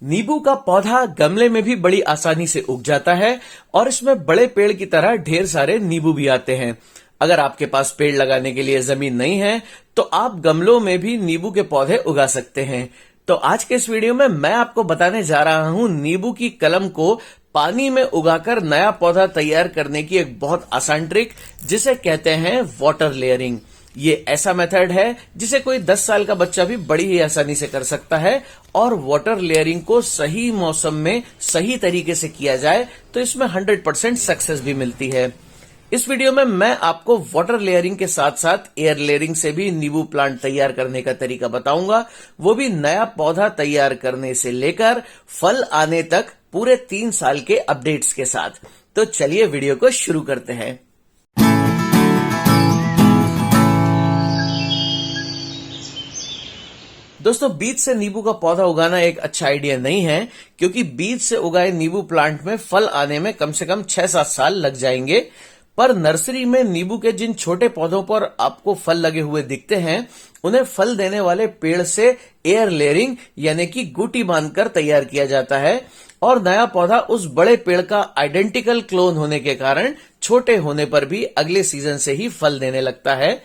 नींबू का पौधा गमले में भी बड़ी आसानी से उग जाता है और इसमें बड़े पेड़ की तरह ढेर सारे नींबू भी आते हैं। अगर आपके पास पेड़ लगाने के लिए जमीन नहीं है तो आप गमलों में भी नींबू के पौधे उगा सकते हैं। तो आज के इस वीडियो में मैं आपको बताने जा रहा हूं नींबू की कलम को पानी में उगाकर नया पौधा तैयार करने की एक बहुत आसान ट्रिक, जिसे कहते हैं वाटर लेयरिंग। ये ऐसा मेथड है जिसे कोई 10 साल का बच्चा भी बड़ी ही आसानी से कर सकता है और वाटर लेयरिंग को सही मौसम में सही तरीके से किया जाए तो इसमें 100% सक्सेस भी मिलती है। इस वीडियो में मैं आपको वाटर लेयरिंग के साथ साथ एयर लेयरिंग से भी नींबू प्लांट तैयार करने का तरीका बताऊंगा, वो भी नया पौधा तैयार करने से लेकर फल आने तक पूरे 3 साल के अपडेट्स के साथ। तो चलिए वीडियो को शुरू करते हैं। दोस्तों, बीज से नींबू का पौधा उगाना एक अच्छा आइडिया नहीं है, क्योंकि बीज से उगाए नींबू प्लांट में फल आने में कम से कम 6-7 साल लग जाएंगे। पर नर्सरी में नींबू के जिन छोटे पौधों पर आपको फल लगे हुए दिखते हैं, उन्हें फल देने वाले पेड़ से एयर लेयरिंग यानी कि गुटी बांधकर तैयार किया जाता है और नया पौधा उस बड़े पेड़ का आइडेंटिकल क्लोन होने के कारण छोटे होने पर भी अगले सीजन से ही फल देने लगता है।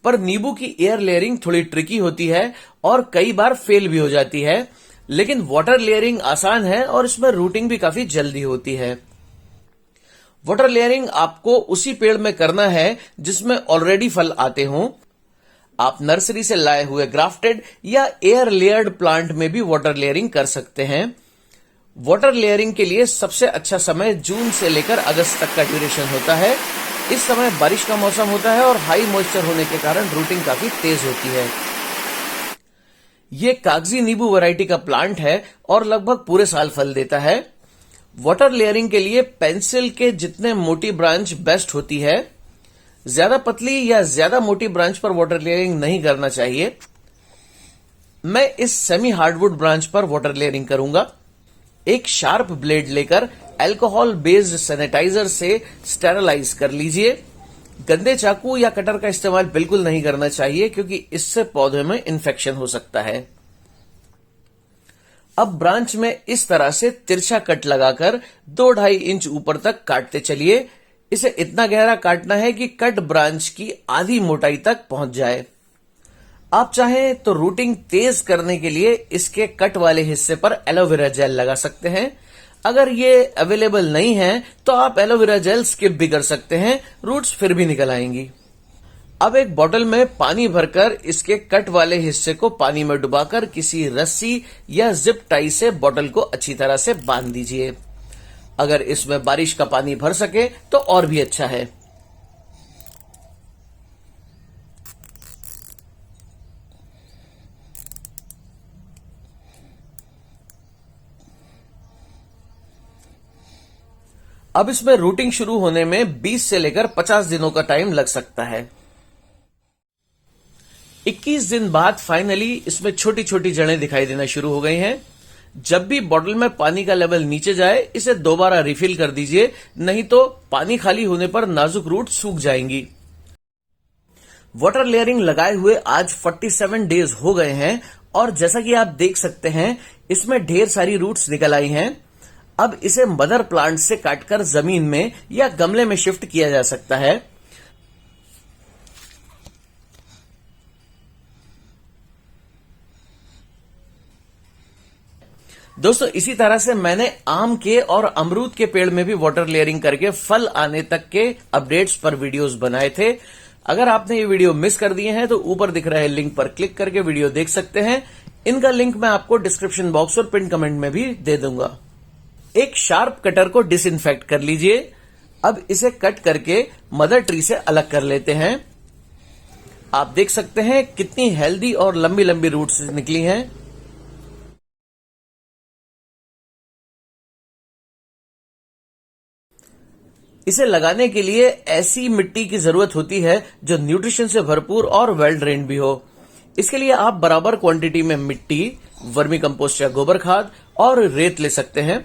पर नींबू की एयर लेयरिंग थोड़ी ट्रिकी होती है और कई बार फेल भी हो जाती है, लेकिन वाटर लेयरिंग आसान है और इसमें रूटिंग भी काफी जल्दी होती है। वाटर लेयरिंग आपको उसी पेड़ में करना है जिसमें ऑलरेडी फल आते हों। आप नर्सरी से लाए हुए ग्राफ्टेड या एयर लेयर्ड प्लांट में भी वाटर लेयरिंग कर सकते हैं। वाटर लेयरिंग के लिए सबसे अच्छा समय जून से लेकर अगस्त तक का ड्यूरेशन होता है। इस समय बारिश का मौसम होता है और हाई मॉइस्चर होने के कारण रूटिंग काफी तेज होती है। ये कागजी नींबू वैरायटी का प्लांट है और लगभग पूरे साल फल देता है। वाटर लेयरिंग के लिए पेंसिल के जितने मोटी ब्रांच बेस्ट होती है। ज्यादा पतली या ज्यादा मोटी ब्रांच पर वाटर लेयरिंग नहीं करना चाहिए। मैं इस सेमी हार्डवुड ब्रांच पर वाटर लेयरिंग करूंगा। एक शार्प ब्लेड लेकर अल्कोहल बेस्ड सैनिटाइजर से स्टेरलाइज कर लीजिए। गंदे चाकू या कटर का इस्तेमाल बिल्कुल नहीं करना चाहिए, क्योंकि इससे पौधे में इन्फेक्शन हो सकता है। अब ब्रांच में इस तरह से तिरछा कट लगाकर 2-2.5 इंच ऊपर तक काटते चलिए। इसे इतना गहरा काटना है कि कट ब्रांच की आधी मोटाई तक पहुंच जाए। आप चाहें तो रूटिंग तेज करने के लिए इसके कट वाले हिस्से पर एलोवेरा जेल लगा सकते हैं। अगर ये अवेलेबल नहीं है तो आप एलोवेरा जेल स्किप भी कर सकते हैं, रूट्स फिर भी निकल आएंगी। अब एक बोतल में पानी भरकर इसके कट वाले हिस्से को पानी में डुबाकर किसी रस्सी या जिप टाई से बोतल को अच्छी तरह से बांध दीजिए। अगर इसमें बारिश का पानी भर सके तो और भी अच्छा है। अब इसमें रूटिंग शुरू होने में 20 से लेकर 50 दिनों का टाइम लग सकता है। 21 दिन बाद फाइनली इसमें छोटी छोटी जड़ें दिखाई देना शुरू हो गई हैं। जब भी बॉटल में पानी का लेवल नीचे जाए इसे दोबारा रिफिल कर दीजिए, नहीं तो पानी खाली होने पर नाजुक रूट सूख जाएंगी। वाटर लेयरिंग लगाए हुए आज 47 डेज हो गए हैं और जैसा कि आप देख सकते हैं इसमें ढेर सारी रूट्स निकल आई हैं। अब इसे मदर प्लांट से काटकर जमीन में या गमले में शिफ्ट किया जा सकता है। दोस्तों, इसी तरह से मैंने आम के और अमरूद के पेड़ में भी वाटर लेयरिंग करके फल आने तक के अपडेट्स पर वीडियोस बनाए थे। अगर आपने ये वीडियो मिस कर दिए हैं तो ऊपर दिख रहे लिंक पर क्लिक करके वीडियो देख सकते हैं। इनका लिंक मैं आपको डिस्क्रिप्शन बॉक्स और पिन कमेंट में भी दे दूंगा। एक शार्प कटर को डिसइंफेक्ट कर लीजिए। अब इसे कट करके मदर ट्री से अलग कर लेते हैं। आप देख सकते हैं कितनी हेल्दी और लंबी लंबी रूट्स निकली हैं। इसे लगाने के लिए ऐसी मिट्टी की जरूरत होती है जो न्यूट्रिशन से भरपूर और वेल ड्रेन्ड भी हो। इसके लिए आप बराबर क्वांटिटी में मिट्टी, वर्मी कंपोस्ट या गोबर खाद और रेत ले सकते हैं।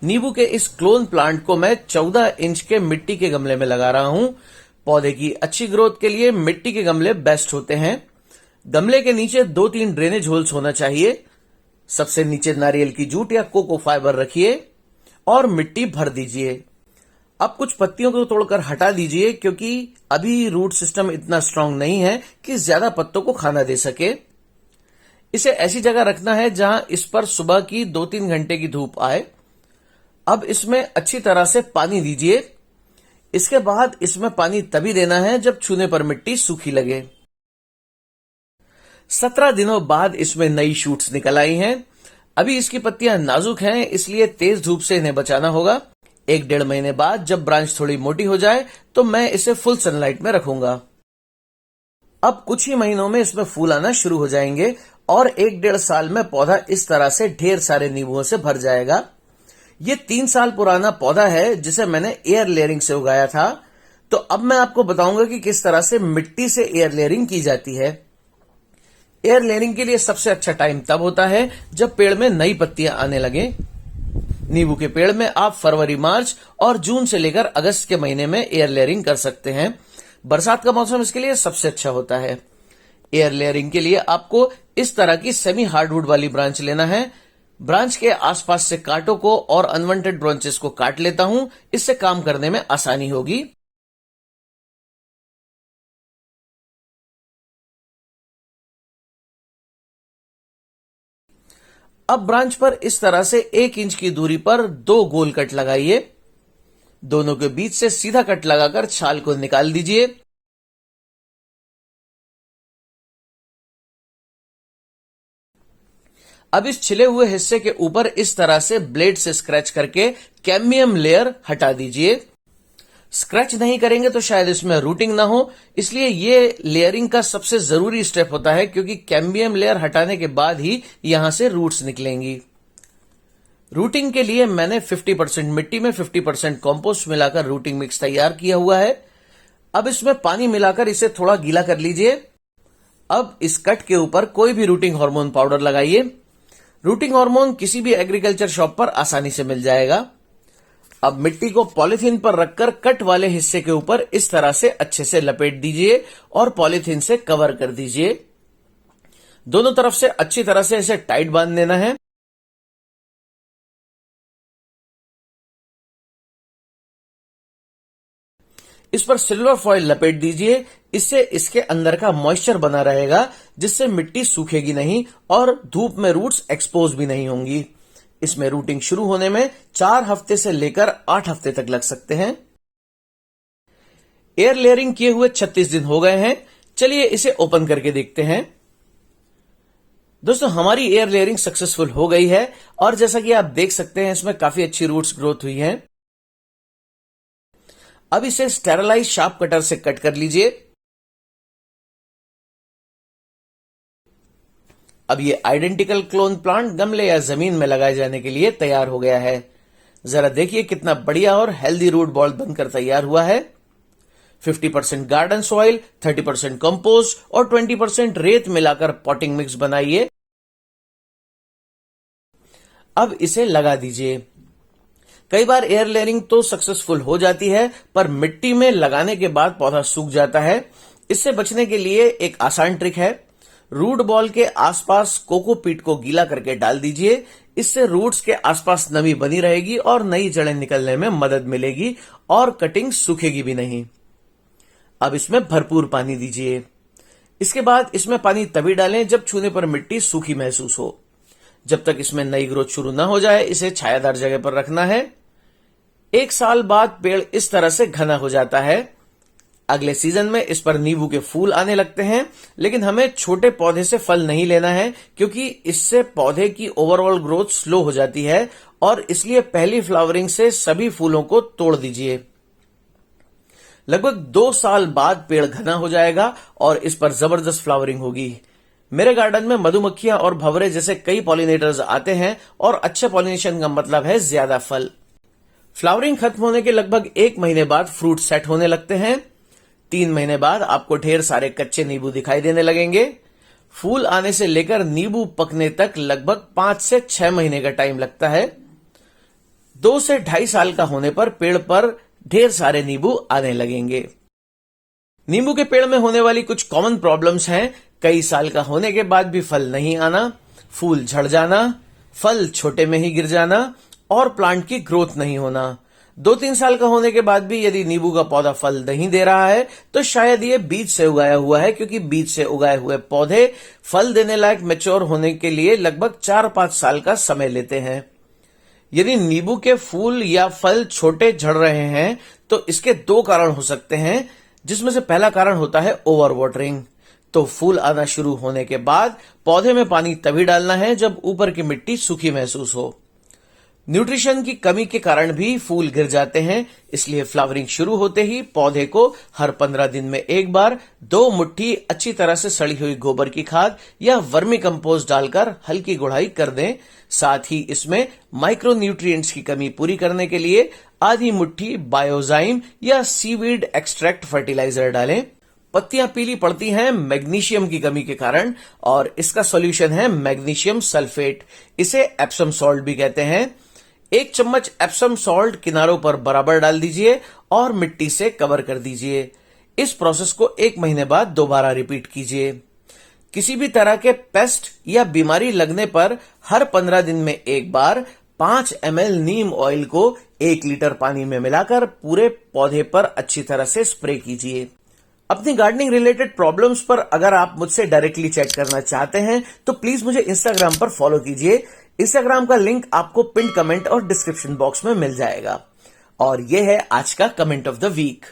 नींबू के इस क्लोन प्लांट को मैं 14 इंच के मिट्टी के गमले में लगा रहा हूं। पौधे की अच्छी ग्रोथ के लिए मिट्टी के गमले बेस्ट होते हैं। गमले के नीचे 2-3 ड्रेनेज होल्स होना चाहिए। सबसे नीचे नारियल की जूट या कोको फाइबर रखिए और मिट्टी भर दीजिए। अब कुछ पत्तियों को तोड़कर हटा दीजिए क्योंकि अभी रूट सिस्टम इतना स्ट्रांग नहीं है कि ज्यादा पत्तों को खाना दे सके। इसे ऐसी जगह रखना है जहां इस पर सुबह की 2-3 घंटे की धूप आए। अब इसमें अच्छी तरह से पानी दीजिए। इसके बाद इसमें पानी तभी देना है जब छूने पर मिट्टी सूखी लगे। 17 दिनों बाद इसमें नई शूट्स निकल आई हैं। अभी इसकी पत्तियां नाजुक हैं, इसलिए तेज धूप से इन्हें बचाना होगा। 1-1.5 महीने बाद जब ब्रांच थोड़ी मोटी हो जाए तो मैं इसे फुल सनलाइट में रखूंगा। अब कुछ ही महीनों में इसमें फूल आना शुरू हो जाएंगे और 1-1.5 साल में पौधा इस तरह से ढेर सारे नींबुओं से भर जाएगा। ये 3 साल पुराना पौधा है जिसे मैंने एयर लेयरिंग से उगाया था। तो अब मैं आपको बताऊंगा कि किस तरह से मिट्टी से एयर लेयरिंग की जाती है। एयर लेयरिंग के लिए सबसे अच्छा टाइम तब होता है जब पेड़ में नई पत्तियां आने लगे। नींबू के पेड़ में आप फरवरी, मार्च और जून से लेकर अगस्त के महीने में एयर लेयरिंग कर सकते हैं। बरसात का मौसम इसके लिए सबसे अच्छा होता है। एयर लेयरिंग के लिए आपको इस तरह की सेमी हार्डवुड वाली ब्रांच लेना है। ब्रांच के आसपास से कांटों को और अनवांटेड ब्रांचेस को काट लेता हूं, इससे काम करने में आसानी होगी। अब ब्रांच पर इस तरह से 1 इंच की दूरी पर 2 गोल कट लगाइए। दोनों के बीच से सीधा कट लगाकर छाल को निकाल दीजिए। अब इस छिले हुए हिस्से के ऊपर इस तरह से ब्लेड से स्क्रैच करके कैम्बियम लेयर हटा दीजिए। स्क्रैच नहीं करेंगे तो शायद इसमें रूटिंग ना हो, इसलिए ये लेयरिंग का सबसे जरूरी स्टेप होता है क्योंकि कैम्बियम लेयर हटाने के बाद ही यहां से रूट्स निकलेंगी। रूटिंग के लिए मैंने 50% मिट्टी में 50% कंपोस्ट मिलाकर रूटिंग मिक्स तैयार किया हुआ है। अब इसमें पानी मिलाकर इसे थोड़ा गीला कर लीजिए। अब इस कट के ऊपर कोई भी रूटिंग हार्मोन पाउडर लगाइए। रूटिंग हार्मोन किसी भी एग्रीकल्चर शॉप पर आसानी से मिल जाएगा। अब मिट्टी को पॉलीथीन पर रखकर कट वाले हिस्से के ऊपर इस तरह से अच्छे से लपेट दीजिए और पॉलीथीन से कवर कर दीजिए। दोनों तरफ से अच्छी तरह से इसे टाइट बांध देना है। इस पर सिल्वर फॉइल लपेट दीजिए। इससे इसके अंदर का मॉइस्चर बना रहेगा, जिससे मिट्टी सूखेगी नहीं और धूप में रूट्स एक्सपोज भी नहीं होंगी। इसमें रूटिंग शुरू होने में 4 हफ्ते से लेकर 8 हफ्ते तक लग सकते हैं। एयर लेयरिंग किए हुए 36 दिन हो गए हैं। चलिए इसे ओपन करके देखते हैं। दोस्तों, हमारी एयर लेयरिंग सक्सेसफुल हो गई है और जैसा कि आप देख सकते हैं इसमें काफी अच्छी रूट्स ग्रोथ हुई हैं। अब इसे स्टेरलाइज शार्प कटर से कट कर लीजिए। अब ये आइडेंटिकल क्लोन प्लांट गमले या जमीन में लगाए जाने के लिए तैयार हो गया है। जरा देखिए कितना बढ़िया और हेल्दी रूट बॉल बनकर तैयार हुआ है। 50% गार्डन सॉइल, 30% कंपोस्ट और 20% रेत मिलाकर पॉटिंग मिक्स बनाइए। अब इसे लगा दीजिए। कई बार एयर लेयरिंग तो सक्सेसफुल हो जाती है, पर मिट्टी में लगाने के बाद पौधा सूख जाता है। इससे बचने के लिए एक आसान ट्रिक है। रूट बॉल के आसपास कोकोपीट को गीला करके डाल दीजिए। इससे रूट्स के आसपास नमी बनी रहेगी और नई जड़ें निकलने में मदद मिलेगी और कटिंग सूखेगी भी नहीं। अब इसमें भरपूर पानी दीजिए। इसके बाद इसमें पानी तभी डालें जब छूने पर मिट्टी सूखी महसूस हो। जब तक इसमें नई ग्रोथ शुरू न हो जाए इसे छायादार जगह पर रखना है। 1 साल बाद पेड़ इस तरह से घना हो जाता है। अगले सीजन में इस पर नींबू के फूल आने लगते हैं, लेकिन हमें छोटे पौधे से फल नहीं लेना है क्योंकि इससे पौधे की ओवरऑल ग्रोथ स्लो हो जाती है और इसलिए पहली फ्लावरिंग से सभी फूलों को तोड़ दीजिए। लगभग 2 साल बाद पेड़ घना हो जाएगा और इस पर जबरदस्त फ्लावरिंग होगी। मेरे गार्डन में मधुमक्खियां और भंवरे जैसे कई पॉलिनेटर्स आते हैं और अच्छे पॉलिनेशन का मतलब है ज्यादा फल। फ्लावरिंग खत्म होने के लगभग 1 महीने बाद फ्रूट सेट होने लगते हैं। 3 महीने बाद आपको ढेर सारे कच्चे नींबू दिखाई देने लगेंगे। फूल आने से लेकर नींबू पकने तक लगभग 5 से 6 महीने का टाइम लगता है। 2 से 2.5 साल का होने पर पेड़ पर ढेर सारे नींबू आने लगेंगे। नींबू के पेड़ में होने वाली कुछ कॉमन प्रॉब्लम्स हैं। कई साल का होने के बाद भी फल नहीं आना, फूल झड़ जाना, फल छोटे में ही गिर जाना और प्लांट की ग्रोथ नहीं होना। 2-3 साल का होने के बाद भी यदि नींबू का पौधा फल नहीं दे रहा है तो शायद ये बीज से उगाया हुआ है, क्योंकि बीज से उगाए हुए पौधे फल देने लायक मैच्योर होने के लिए लगभग 4-5 साल का समय लेते हैं। यदि नींबू के फूल या फल छोटे झड़ रहे हैं तो इसके 2 कारण हो सकते हैं, जिसमें से पहला कारण होता है ओवर वाटरिंग। तो फूल आना शुरू होने के बाद पौधे में पानी तभी डालना है जब ऊपर की मिट्टी सूखी महसूस हो। न्यूट्रिशन की कमी के कारण भी फूल गिर जाते हैं, इसलिए फ्लावरिंग शुरू होते ही पौधे को हर 15 दिन में एक बार 2 मुट्ठी अच्छी तरह से सड़ी हुई गोबर की खाद या वर्मी कंपोस्ट डालकर हल्की गुड़ाई कर दें। साथ ही इसमें माइक्रो न्यूट्रिएंट्स की कमी पूरी करने के लिए आधी मुट्ठी बायोजाइम या सीवीड एक्सट्रैक्ट फर्टिलाइजर डालें। पत्तियां पीली पड़ती हैं मैग्नीशियम की कमी के कारण, और इसका सॉल्यूशन है मैग्नीशियम सल्फेट। इसे एप्सम सॉल्ट भी कहते हैं। 1 चम्मच एप्सम सॉल्ट किनारों पर बराबर डाल दीजिए और मिट्टी से कवर कर दीजिए। इस प्रोसेस को 1 महीने बाद दोबारा रिपीट कीजिए। किसी भी तरह के पेस्ट या बीमारी लगने पर हर 15 दिन में एक बार 5 ml नीम ऑयल को 1 लीटर पानी में मिलाकर पूरे पौधे पर अच्छी तरह से स्प्रे कीजिए। अपनी गार्डनिंग रिलेटेड प्रॉब्लम्स पर अगर आप मुझसे डायरेक्टली चेक करना चाहते हैं तो प्लीज मुझे इंस्टाग्राम पर फॉलो कीजिए। इंस्टाग्राम का लिंक आपको पिन कमेंट और डिस्क्रिप्शन बॉक्स में मिल जाएगा। और यह है आज का कमेंट ऑफ द वीक।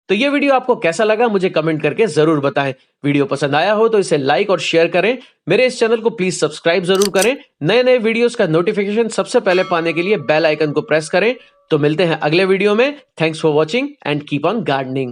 तो ये वीडियो आपको कैसा लगा मुझे कमेंट करके जरूर बताएं। वीडियो पसंद आया हो तो इसे लाइक और शेयर करें। मेरे इस चैनल को प्लीज सब्सक्राइब जरूर करें। नए नए वीडियोस का नोटिफिकेशन सबसे पहले पाने के लिए बेल आइकन को प्रेस करें। तो मिलते हैं अगले वीडियो में। Thanks for watching and keep on gardening.